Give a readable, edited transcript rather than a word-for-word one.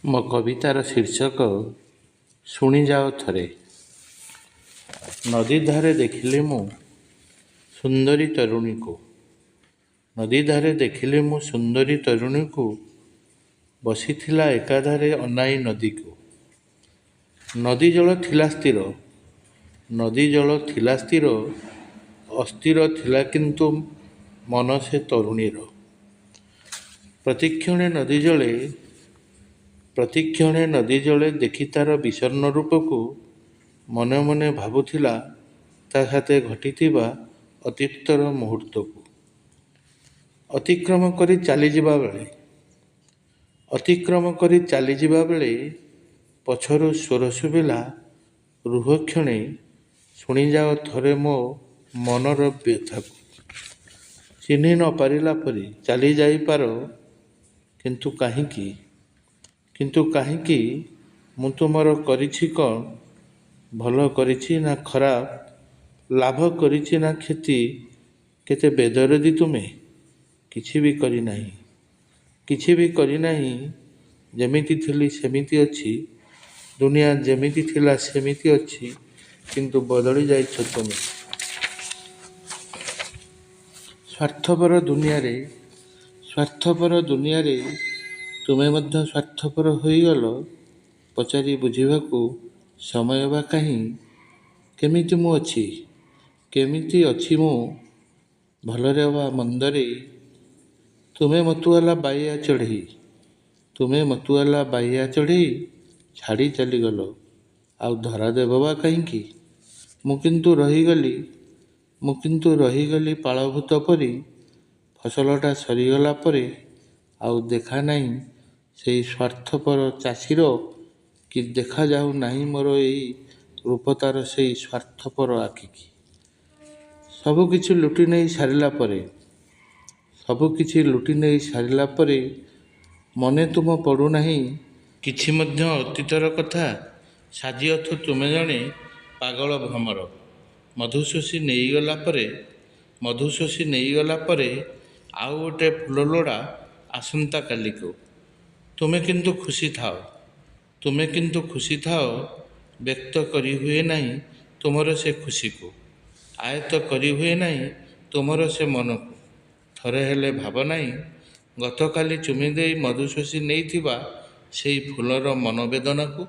ମୋ କବିତାର ଶୀର୍ଷକ ଶୁଣିଯାଅ ଥରେ। ନଦୀ ଧାରେ ଦେଖିଲି ମୁଁ ସୁନ୍ଦରୀ ତରୁଣୀକୁ। ନଦୀ ଧାରେ ଦେଖିଲି ମୁଁ ସୁନ୍ଦରୀ ତରୁଣୀକୁ, ବସିଥିଲା ଏକାଧାରେ ଅନାଇ ନଦୀକୁ। ନଦୀ ଜଳ ଥିଲା ସ୍ଥିର, ନଦୀ ଜଳ ଥିଲା ସ୍ଥିର, ଅସ୍ଥିର ଥିଲା କିନ୍ତୁ ମନ ସେ ତରୁଣୀର। ପ୍ରତିକ୍ଷଣେ ନଦୀ ଜଳେ ଦେଖି ତାର ବିଷର୍ଣ୍ଣ ରୂପକୁ, ମନେ ମନେ ଭାବୁଥିଲା ତା ସାଥେ ଘଟିଥିବା ଅତୀତର ମୁହୂର୍ତ୍ତକୁ। ଅତିକ୍ରମ କରି ଚାଲିଯିବା ବେଳେ ପଛରୁ ସ୍ୱର ଶୁଭିଲା, ରୁହ କ୍ଷଣେ ଶୁଣିଯାଅ ଥରେ ମୋ ମନର ବ୍ୟଥାକୁ। ଚିହ୍ନି ନ ପାରିଲା ପରି ଚାଲି ଯାଇପାର, କିନ୍ତୁ କାହିଁକି ମୁଁ ତୁମର କରିଛି କ'ଣ? ଭଲ କରିଛି ନା ଖରାପ, ଲାଭ କରିଛି ନା କ୍ଷତି? କେତେ ବେଦରଦୀ ତୁମେ? କିଛି ବି କରିନାହିଁ। ଯେମିତି ଥିଲି ସେମିତି ଅଛି, ଦୁନିଆ ଯେମିତି ଥିଲା ସେମିତି ଅଛି, କିନ୍ତୁ ବଦଳି ଯାଇଛ ତୁମେ। ସ୍ୱାର୍ଥପର ଦୁନିଆରେ ତୁମେ ମଧ୍ୟ ସ୍ୱାର୍ଥପର ହୋଇଗଲ। ପଚାରି ବୁଝିବାକୁ ସମୟ ବା କାହିଁ? କେମିତି ଅଛି ମୁଁ, ଭଲରେ ବା ମନ୍ଦରେ? ତୁମେ ମତୁଆଲା ବାଇଆ ଚଢ଼େଇ ଛାଡ଼ି ଚାଲିଗଲ, ଆଉ ଧରା ଦେବ ବା କାହିଁକି? ମୁଁ କିନ୍ତୁ ରହିଗଲି ପାଳଭୂତ ପରି। ଫସଲଟା ସରିଗଲା ପରେ ଆଉ ଦେଖା ନାହିଁ ସେଇ ସ୍ୱାର୍ଥପର ଚାଷୀର, କି ଦେଖାଯାଉ ନାହିଁ ମୋର ଏଇ ରୂପ ତାର ସେଇ ସ୍ୱାର୍ଥପର ଆଖିକି। ସବୁକିଛି ଲୁଟି ନେଇ ସାରିଲା ପରେ ମନେ ତୁମ ପଡ଼ୁନାହିଁ କିଛି ମଧ୍ୟ ଅତୀତର କଥା। ସାଜିଅଛ ତୁମେ ଜଣେ ପାଗଳ ଭ୍ରମର। ମଧୁ ଶୋଷି ନେଇଗଲା ପରେ ଆଉ ଗୋଟେ ଫୁଲ ଲୋଡ଼ା ଆସନ୍ତା କାଲିକୁ। ତୁମେ କିନ୍ତୁ ଖୁସି ଥାଅ, ବ୍ୟକ୍ତ କରି ହୁଏ ନାହିଁ ତୁମର ସେ ଖୁସିକୁ, ଆୟତ୍ତ କରି ହୁଏ ନାହିଁ ତୁମର ସେ ମନକୁ। ଥରେ ହେଲେ ଭାବ ନାହିଁ, ଗତକାଲି ଚୁମି ଦେଇ ମଧୁ ଶୋଷି ନେଇଥିବା ସେଇ ଫୁଲର ମନବେଦନାକୁ।